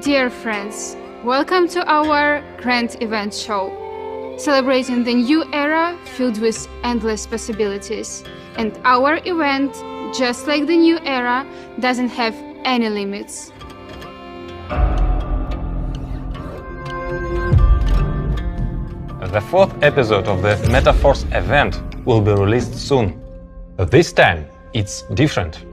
Dear friends, welcome to our grand event show, celebrating the new era filled with endless possibilities. And our event, just like the new era, doesn't have any limits. The fourth episode of the Metaforce event will be released soon. This time, it's different.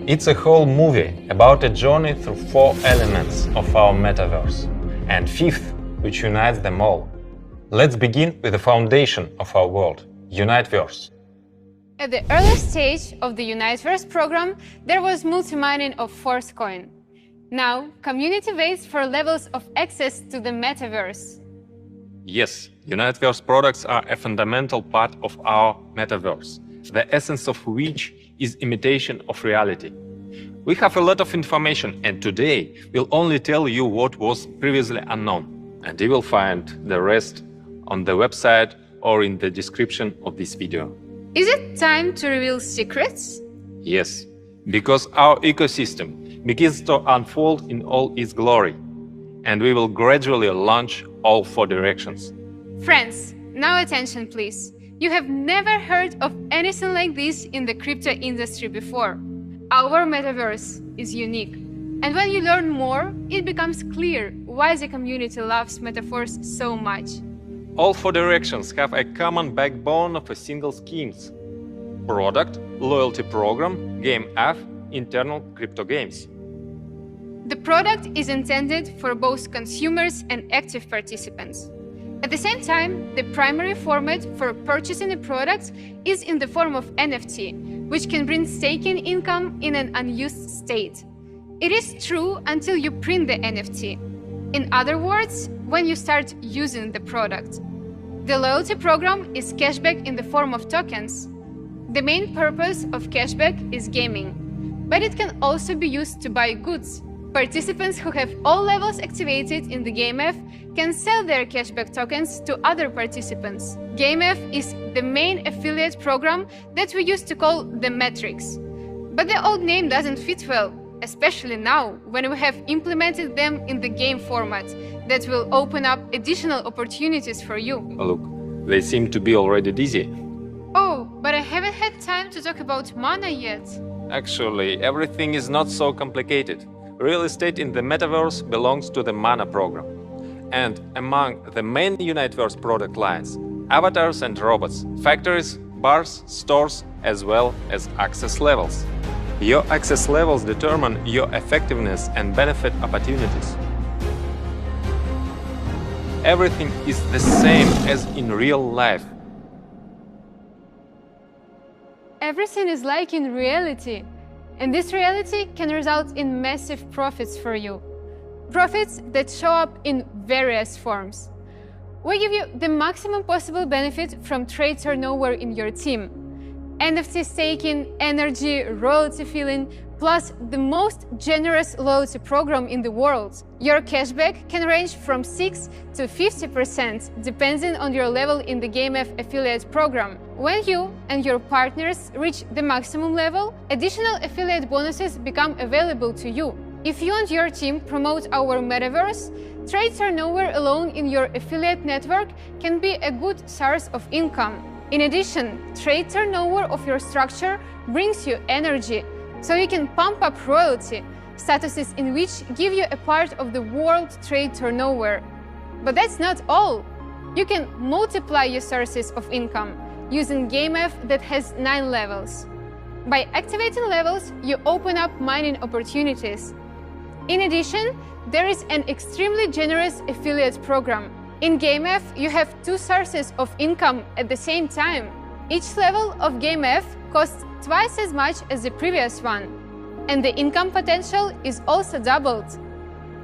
It's a whole movie about a journey through 4 elements of our metaverse, and fifth, which unites them all. Let's begin with the foundation of our world, Uniteverse. At the early stage of the Uniteverse program, there was multi-mining of Force Coin. Now, community waits for levels of access to the metaverse. Yes, Uniteverse products are a fundamental part of our metaverse, the essence of which is imitation of reality. We have a lot of information, and today we'll only tell you what was previously unknown, and you will find the rest on the website or in the description of this video. Is it time to reveal secrets? Yes, because our ecosystem begins to unfold in all its glory, and we will gradually launch all 4 directions. Friends, now attention please. You have never heard of anything like this in the crypto industry before. Our metaverse is unique. And when you learn more, it becomes clear why the community loves Metaforce so much. All 4 directions have a common backbone of a single schemes: product, loyalty program, game app, internal crypto games. The product is intended for both consumers and active participants. At the same time, the primary format for purchasing a product is in the form of NFT, which can bring staking income in an unused state. It is true until you print the NFT. In other words, when you start using the product. The loyalty program is cashback in the form of tokens. The main purpose of cashback is gaming, but it can also be used to buy goods. Participants who have all levels activated in the GameF can sell their cashback tokens to other participants. GameF is the main affiliate program that we used to call the Metrics. But the old name doesn't fit well, especially now when we have implemented them in the game format that will open up additional opportunities for you. Look, they seem to be already dizzy. Oh, but I haven't had time to talk about mana yet. Actually, everything is not so complicated. Real estate in the metaverse belongs to the Mana program. And among the main Uniteverse product lines, avatars and robots, factories, bars, stores, as well as access levels. Your access levels determine your effectiveness and benefit opportunities. Everything is the same as in real life. Everything is like in reality. And this reality can result in massive profits for you. Profits that show up in various forms. We give you the maximum possible benefit from trade turnover in your team. NFT staking, energy, royalty filling, plus the most generous loyalty program in the world. Your cashback can range from 6 to 50% depending on your level in the GameF affiliate program. When you and your partners reach the maximum level, additional affiliate bonuses become available to you. If you and your team promote our metaverse, trade turnover alone in your affiliate network can be a good source of income. In addition, trade turnover of your structure brings you energy, so you can pump up royalty, statuses in which give you a part of the world trade turnover. But that's not all. You can multiply your sources of income using GameF that has 9 levels. By activating levels, you open up mining opportunities. In addition, there is an extremely generous affiliate program. In GameF, you have 2 sources of income at the same time. Each level of GameF costs twice as much as the previous one, and the income potential is also doubled.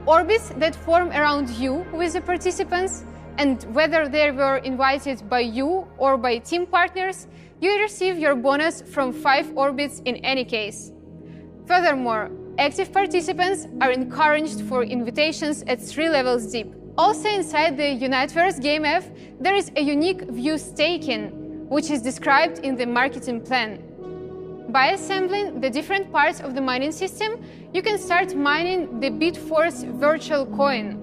Orbits that form around you with the participants, and whether they were invited by you or by team partners, you receive your bonus from 5 orbits in any case. Furthermore, active participants are encouraged for invitations at 3 levels deep. Also inside the Uniteverse GameF, there is a unique view staking, which is described in the marketing plan. By assembling the different parts of the mining system, you can start mining the Bitforce virtual coin.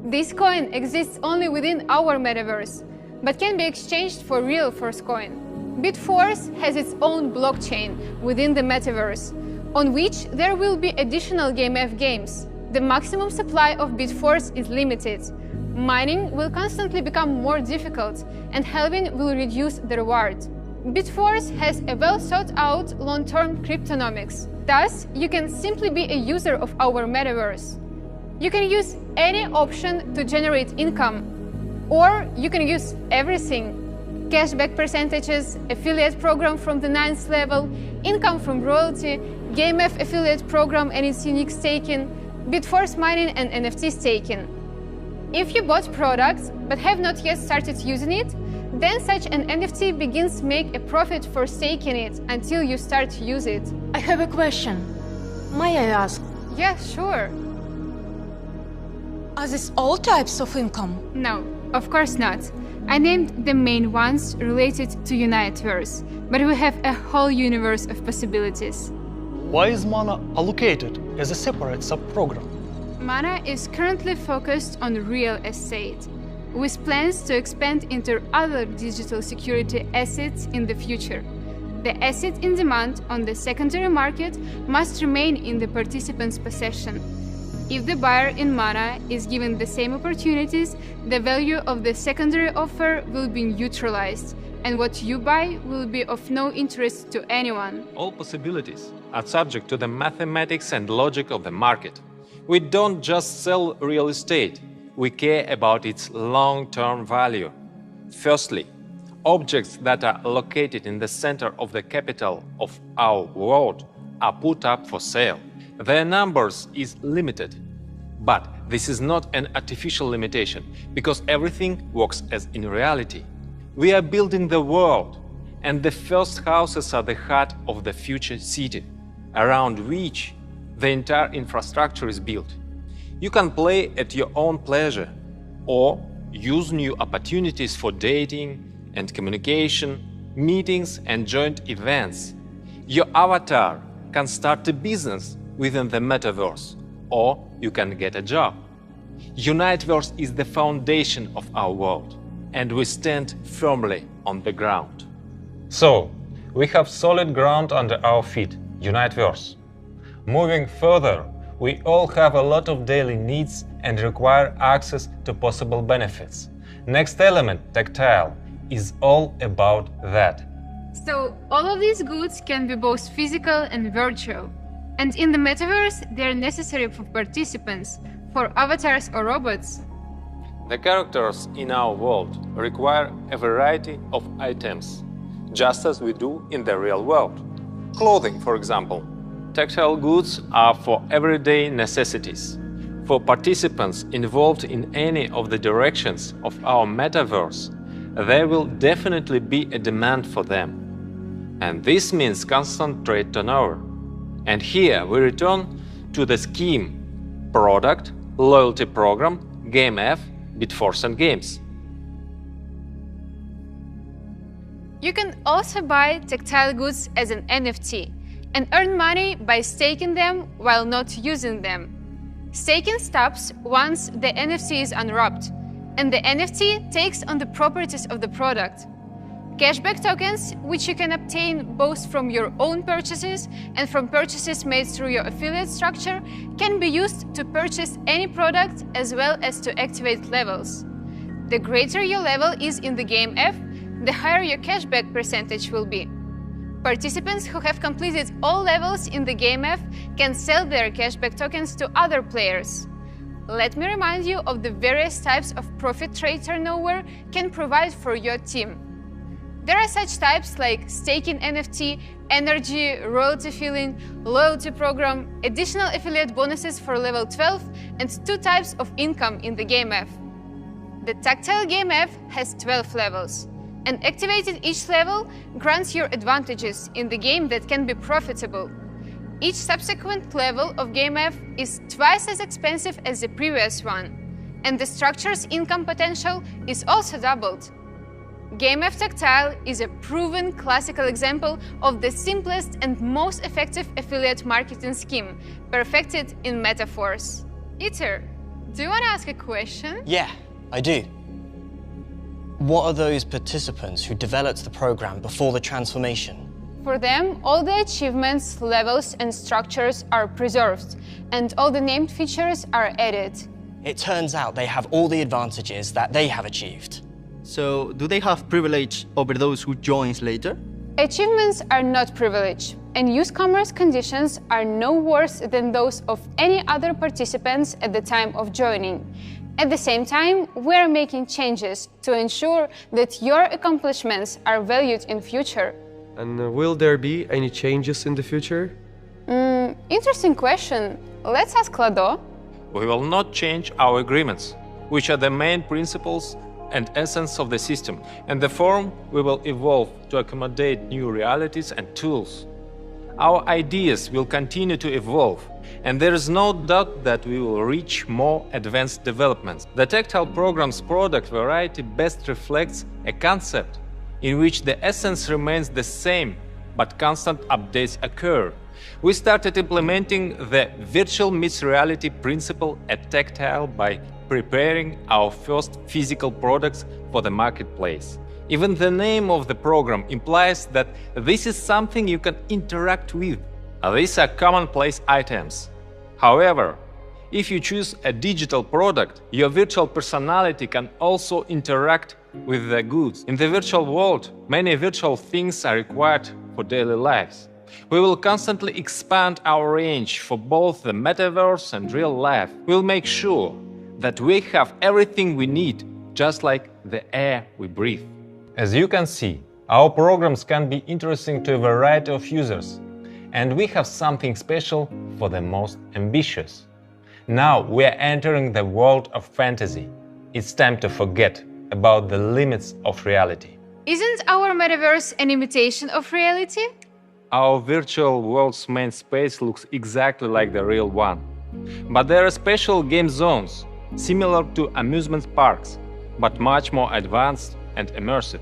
This coin exists only within our metaverse, but can be exchanged for real Force coin. Bitforce has its own blockchain within the metaverse, on which there will be additional GameF games. The maximum supply of Bitforce is limited. Mining will constantly become more difficult, and halving will reduce the reward. Bitforce has a well-thought-out long-term cryptonomics. Thus, you can simply be a user of our metaverse. You can use any option to generate income, or you can use everything. Cashback percentages, affiliate program from the 9th level, income from royalty, GameF affiliate program and its unique staking, Bitforce mining and NFT staking. If you bought products but have not yet started using it, then such an NFT begins to make a profit for staking it until you start to use it. I have a question. May I ask? Yeah, sure. Are these all types of income? No, of course not. I named the main ones related to Uniteverse, but we have a whole universe of possibilities. Why is Mana allocated as a separate sub-program? Mana is currently focused on real estate, with plans to expand into other digital security assets in the future. The asset in demand on the secondary market must remain in the participant's possession. If the buyer in Mana is given the same opportunities, the value of the secondary offer will be neutralized, and what you buy will be of no interest to anyone. All possibilities are subject to the mathematics and logic of the market. We don't just sell real estate, we care about its long-term value. Firstly, objects that are located in the center of the capital of our world are put up for sale. Their numbers is limited. But this is not an artificial limitation, because everything works as in reality. We are building the world, and the first houses are the heart of the future city, around which the entire infrastructure is built. You can play at your own pleasure, or use new opportunities for dating and communication, meetings and joint events. Your avatar can start a business within the metaverse, or you can get a job. Uniteverse is the foundation of our world, and we stand firmly on the ground. So, we have solid ground under our feet, Uniteverse. Moving further, we all have a lot of daily needs and require access to possible benefits. Next element, tactile, is all about that. So, all of these goods can be both physical and virtual. And in the metaverse, they are necessary for participants, for avatars or robots. The characters in our world require a variety of items, just as we do in the real world. Clothing, for example. Tactile goods are for everyday necessities. For participants involved in any of the directions of our metaverse, there will definitely be a demand for them. And this means constant trade turnover. And here we return to the scheme: product, loyalty program, GameF, Bitforce and games. You can also buy tactile goods as an NFT and earn money by staking them while not using them. Staking stops once the NFT is unwrapped, and the NFT takes on the properties of the product. Cashback tokens, which you can obtain both from your own purchases and from purchases made through your affiliate structure, can be used to purchase any product as well as to activate levels. The greater your level is in the GameF, the higher your cashback percentage will be. Participants who have completed all levels in the GameF can sell their cashback tokens to other players. Let me remind you of the various types of profit trade turnover can provide for your team. There are such types like staking NFT, energy, royalty filling, loyalty program, additional affiliate bonuses for level 12, and 2 types of income in the GameF. The tactile GameF has 12 levels, and activating each level grants you advantages in the game that can be profitable. Each subsequent level of GameF is twice as expensive as the previous one, and the structure's income potential is also doubled. GameF Tactile is a proven classical example of the simplest and most effective affiliate marketing scheme, perfected in metaphors. Iter, do you want to ask a question? Yeah, I do. What are those participants who developed the program before the transformation? For them, all the achievements, levels and structures are preserved, and all the named features are added. It turns out they have all the advantages that they have achieved. So, do they have privilege over those who joins later? Achievements are not privilege, and newcomers' conditions are no worse than those of any other participants at the time of joining. At the same time, we are making changes to ensure that your accomplishments are valued in future. And will there be any changes in the future? Interesting question. Let's ask Lado. We will not change our agreements, which are the main principles and essence of the system, and the form we will evolve to accommodate new realities and tools. Our ideas will continue to evolve, and there is no doubt that we will reach more advanced developments. The Tactile program's product variety best reflects a concept in which the essence remains the same, but constant updates occur. We started implementing the virtual meets reality principle at Tactile by preparing our first physical products for the marketplace. Even the name of the program implies that this is something you can interact with. These are commonplace items. However, if you choose a digital product, your virtual personality can also interact with the goods. In the virtual world, many virtual things are required for daily lives. We will constantly expand our range for both the metaverse and real life. We'll make sure that we have everything we need, just like the air we breathe. As you can see, our programs can be interesting to a variety of users, and we have something special for the most ambitious. Now we are entering the world of fantasy. It's time to forget about the limits of reality. Isn't our metaverse an imitation of reality? Our virtual world's main space looks exactly like the real one. But there are special game zones, similar to amusement parks, but much more advanced and immersive.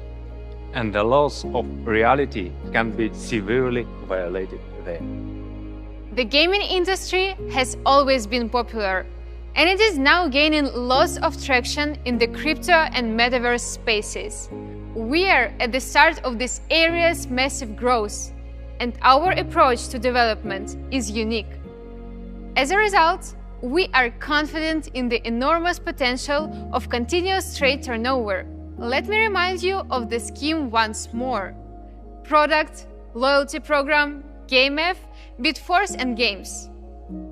And the laws of reality can be severely violated there. The gaming industry has always been popular, and it is now gaining lots of traction in the crypto and metaverse spaces. We are at the start of this area's massive growth, and our approach to development is unique. As a result, we are confident in the enormous potential of continuous trade turnover. Let me remind you of the scheme once more. Product, loyalty program, GameF, Bitforce and games.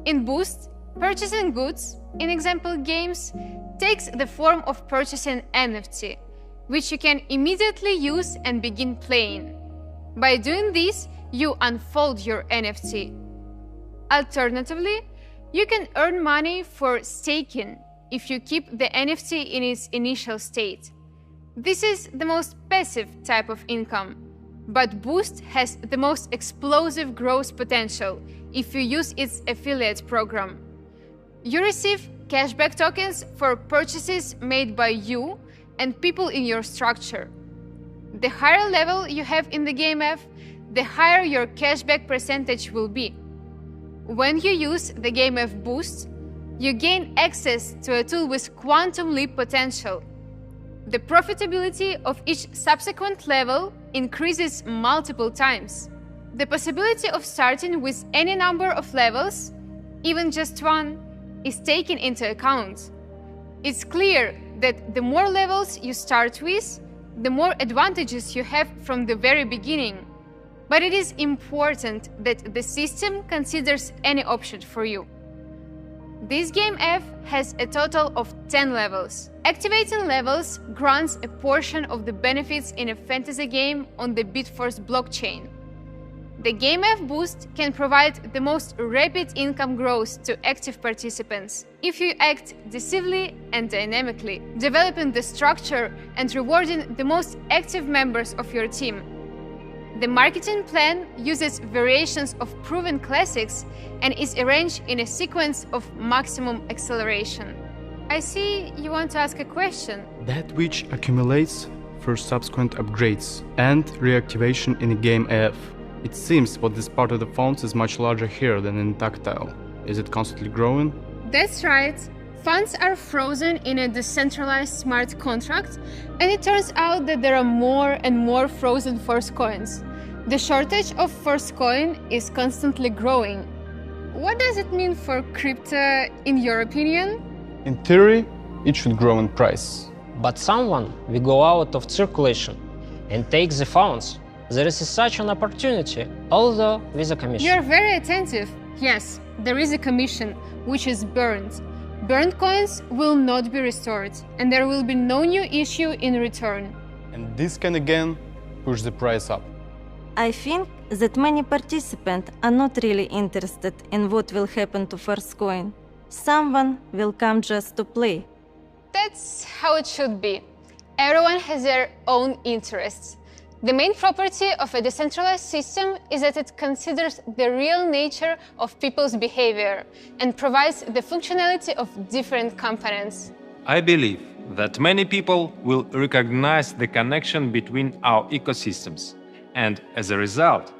In Boost, purchasing goods, in example games, takes the form of purchasing NFT, which you can immediately use and begin playing. By doing this, you unfold your NFT. Alternatively, you can earn money for staking if you keep the NFT in its initial state. This is the most passive type of income, but Boost has the most explosive growth potential if you use its affiliate program. You receive cashback tokens for purchases made by you and people in your structure. The higher level you have in the GameF, the higher your cashback percentage will be. When you use the GameF Boost, you gain access to a tool with quantum leap potential. The profitability of each subsequent level increases multiple times. The possibility of starting with any number of levels, even just one, is taken into account. It's clear that the more levels you start with, the more advantages you have from the very beginning. But it is important that the system considers any option for you. This GameF has a total of 10 levels. Activating levels grants a portion of the benefits in a fantasy game on the Bitforce blockchain. The GameF Boost can provide the most rapid income growth to active participants if you act decisively and dynamically, developing the structure and rewarding the most active members of your team. The marketing plan uses variations of proven classics and is arranged in a sequence of maximum acceleration. I see you want to ask a question. That which accumulates for subsequent upgrades and reactivation in Game AF. It seems that this part of the funds is much larger here than in Tactile. Is it constantly growing? That's right. Funds are frozen in a decentralized smart contract, and it turns out that there are more and more frozen Force coins. The shortage of Force coin is constantly growing. What does it mean for crypto, in your opinion? In theory, it should grow in price. But someone will go out of circulation and take the funds. There is such an opportunity, although with a commission. You're very attentive. Yes, there is a commission, which is burned. Burned coins will not be restored, and there will be no new issue in return. And this can again push the price up. I think that many participants are not really interested in what will happen to Force coin. Someone will come just to play. That's how it should be. Everyone has their own interests. The main property of a decentralized system is that it considers the real nature of people's behavior and provides the functionality of different components. I believe that many people will recognize the connection between our ecosystems and, as a result,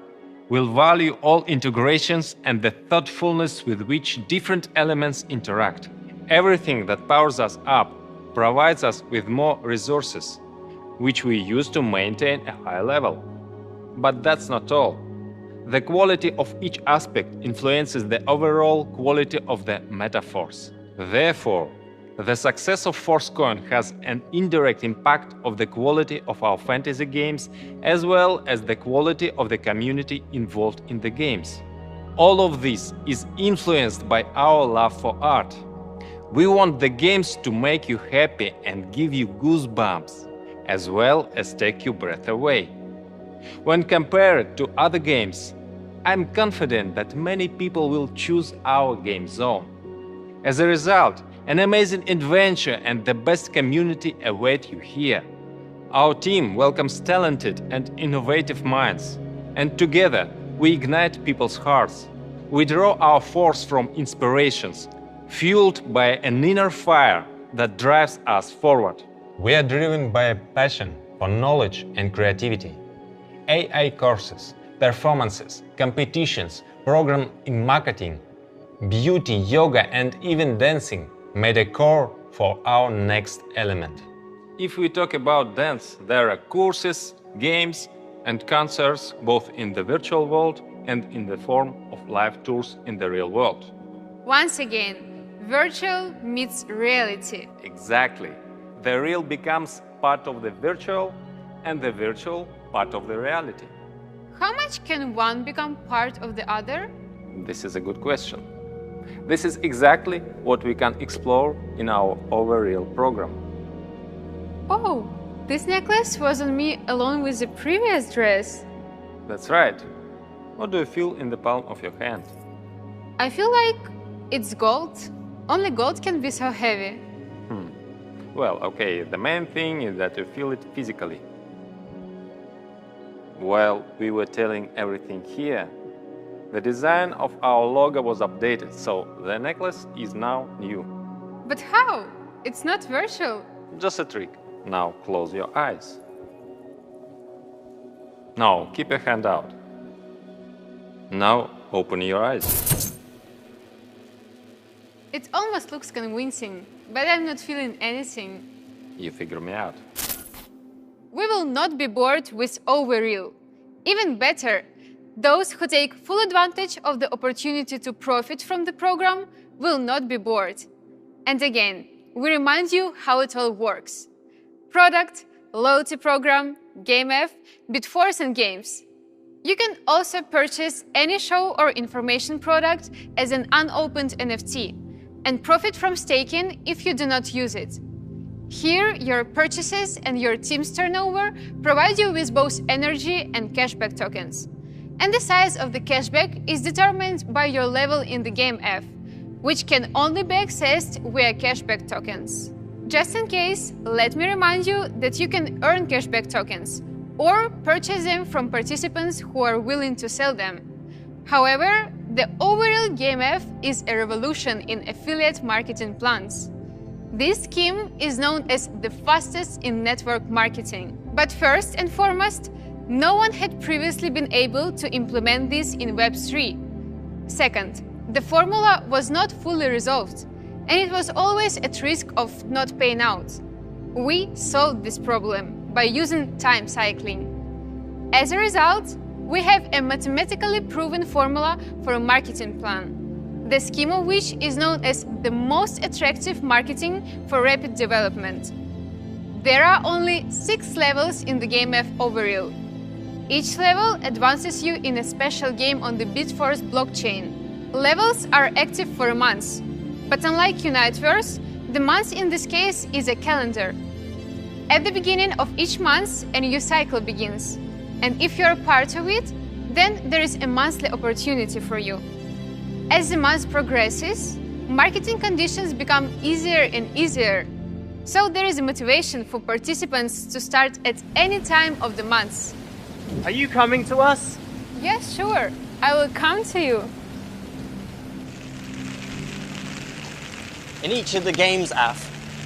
will value all integrations and the thoughtfulness with which different elements interact. Everything that powers us up provides us with more resources, which we use to maintain a high level. But that's not all. The quality of each aspect influences the overall quality of the metaforce. Therefore, the success of ForceCoin has an indirect impact of the quality of our fantasy games as well as the quality of the community involved in the games. All of this is influenced by our love for art. We want the games to make you happy and give you goosebumps, as well as take your breath away. When compared to other games, I'm confident that many people will choose our game zone. As a result, an amazing adventure and the best community await you here. Our team welcomes talented and innovative minds, and together we ignite people's hearts. We draw our force from inspirations, fueled by an inner fire that drives us forward. We are driven by a passion for knowledge and creativity. AI courses, performances, competitions, programs in marketing, beauty, yoga, and even dancing made a core for our next element. If we talk about dance, there are courses, games, and concerts both in the virtual world and in the form of live tours in the real world. Once again, virtual meets reality. Exactly. The real becomes part of the virtual and the virtual part of the reality. How much can one become part of the other? This is a good question. This is exactly what we can explore in our Overreal program. Oh, this necklace was on me along with the previous dress. That's right. What do you feel in the palm of your hand? I feel like it's gold. Only gold can be so heavy. Well, okay, the main thing is that you feel it physically. While we were telling everything here, the design of our logo was updated, so the necklace is now new. But how? It's not virtual. Just a trick. Now close your eyes. Now keep your hand out. Now open your eyes. It almost looks convincing, but I'm not feeling anything. You figure me out. We will not be bored with Overreal. Even better, those who take full advantage of the opportunity to profit from the program will not be bored. And again, we remind you how it all works. Product, loyalty program, GameF, Bitforce and games. You can also purchase any show or information product as an unopened NFT and profit from staking if you do not use it. Here, your purchases and your team's turnover provide you with both energy and cashback tokens. And the size of the cashback is determined by your level in the game F, which can only be accessed via cashback tokens. Just in case, let me remind you that you can earn cashback tokens or purchase them from participants who are willing to sell them. However, the overall GameF is a revolution in affiliate marketing plans. This scheme is known as the fastest in network marketing. But first and foremost, no one had previously been able to implement this in Web 3. Second, the formula was not fully resolved, and it was always at risk of not paying out. We solved this problem by using time cycling. As a result, we have a mathematically proven formula for a marketing plan, the scheme of which is known as the most attractive marketing for rapid development. There are only 6 levels in the GameF overall. Each level advances you in a special game on the Bitforce blockchain. Levels are active for a month, but unlike Uniteverse, the month in this case is a calendar. At the beginning of each month, a new cycle begins, and if you're part of it, then there is a monthly opportunity for you. As the month progresses, marketing conditions become easier and easier, so there is a motivation for participants to start at any time of the month. Are you coming to us? Yes, sure. I will come to you. In each of the games app,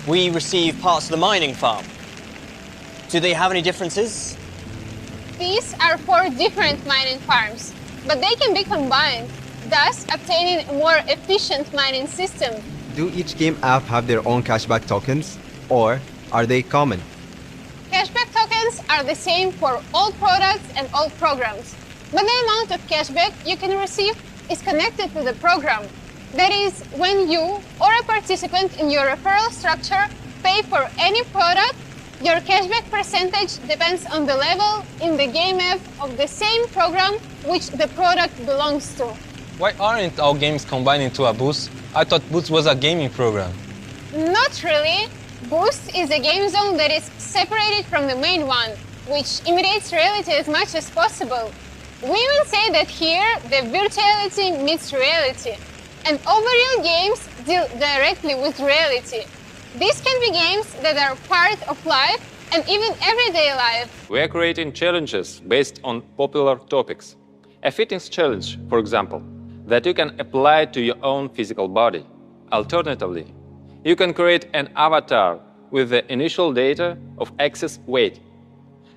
we receive parts of the mining farm. Do they have any differences? These are 4 different mining farms, but they can be combined, thus obtaining a more efficient mining system. Do each game app have their own cashback tokens, or are they common? Cashback tokens are the same for all products and all programs, but the amount of cashback you can receive is connected to the program. That is, when you or a participant in your referral structure pay for any product, your cashback percentage depends on the level in the game app of the same program which the product belongs to. Why aren't all games combined into a Boost? I thought Boost was a gaming program. Not really. Boost is a game zone that is separated from the main one, which imitates reality as much as possible. We will say that here the virtuality meets reality, and overreal games deal directly with reality. These can be games that are part of life and even everyday life. We are creating challenges based on popular topics. A fitness challenge, for example, that you can apply to your own physical body. Alternatively, you can create an avatar with the initial data of excess weight.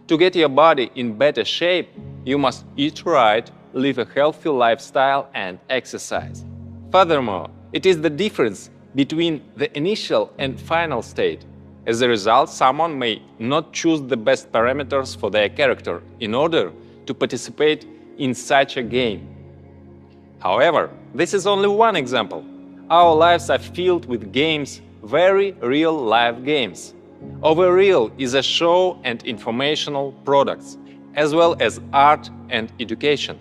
To get your body in better shape, you must eat right, live a healthy lifestyle and exercise. Furthermore, it is the difference between the initial and final state. As a result, someone may not choose the best parameters for their character in order to participate in such a game. However, this is only one example. Our lives are filled with games, very real life games. Overreal is a show and informational products, as well as art and education.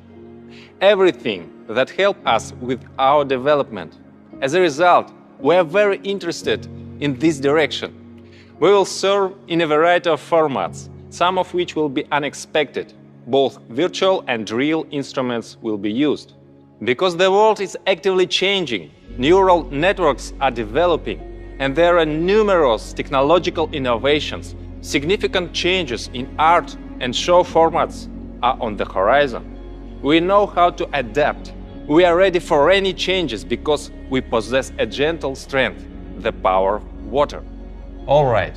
Everything that helps us with our development. As a result, we are very interested in this direction. We will serve in a variety of formats, some of which will be unexpected. Both virtual and real instruments will be used. Because the world is actively changing, neural networks are developing, and there are numerous technological innovations. Significant changes in art and show formats are on the horizon. We know how to adapt. We are ready for any changes because we possess a gentle strength, the power of water. All right,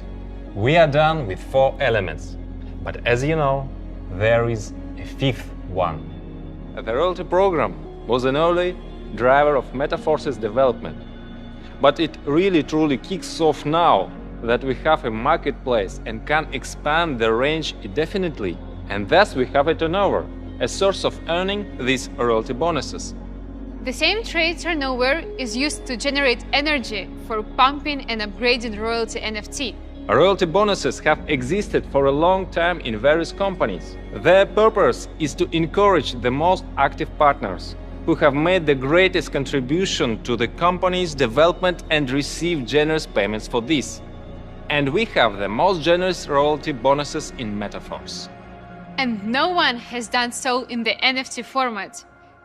we are done with 4 elements. But as you know, there is a 5th one. The royalty program was an early driver of Metaforce's development. But it really truly kicks off now that we have a marketplace and can expand the range indefinitely. And thus we have a turnover, a source of earning these royalty bonuses. The same trade turnover is used to generate energy for pumping and upgrading royalty NFT. Royalty bonuses have existed for a long time in various companies. Their purpose is to encourage the most active partners who have made the greatest contribution to the company's development and receive generous payments for this. And we have the most generous royalty bonuses in Metaforce. And no one has done so in the NFT format.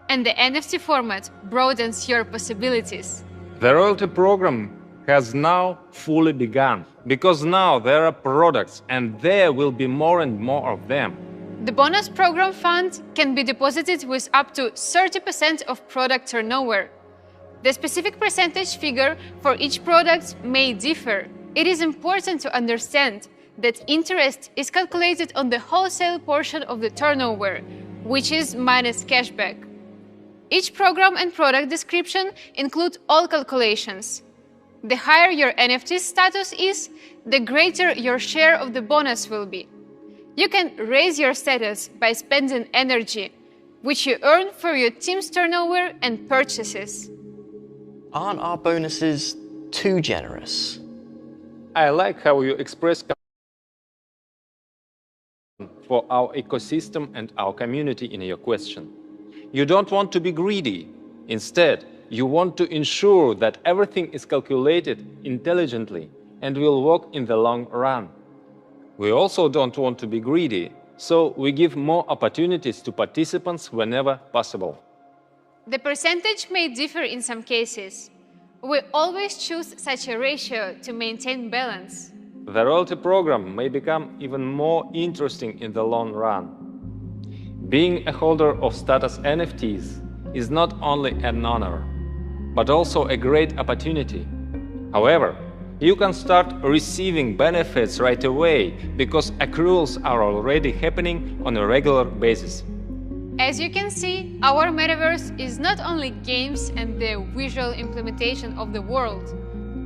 And the NFT format broadens your possibilities. The royalty program has now fully begun, because now there are products and there will be more and more of them. The bonus program fund can be deposited with up to 30% of product turnover. The specific percentage figure for each product may differ. It is important to understand that interest is calculated on the wholesale portion of the turnover, which is minus cashback. Each program and product description include all calculations. The higher your NFT status is, the greater your share of the bonus will be. You can raise your status by spending energy, which you earn for your team's turnover and purchases. Aren't our bonuses too generous? I like how you express for our ecosystem and our community in your question. You don't want to be greedy. Instead, you want to ensure that everything is calculated intelligently and will work in the long run. We also don't want to be greedy, so we give more opportunities to participants whenever possible. The percentage may differ in some cases. We always choose such a ratio to maintain balance. The royalty program may become even more interesting in the long run. Being a holder of status NFTs is not only an honor, but also a great opportunity. However, you can start receiving benefits right away because accruals are already happening on a regular basis. As you can see, our metaverse is not only games and the visual implementation of the world.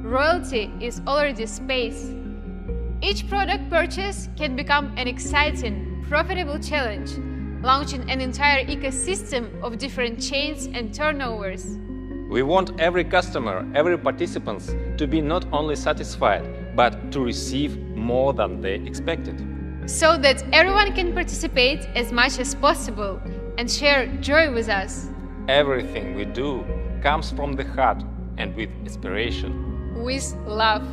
Royalty is already space. Each product purchase can become an exciting, profitable challenge, launching an entire ecosystem of different chains and turnovers. We want every customer, every participant to be not only satisfied, but to receive more than they expected. So that everyone can participate as much as possible and share joy with us. Everything we do comes from the heart and with inspiration. With love.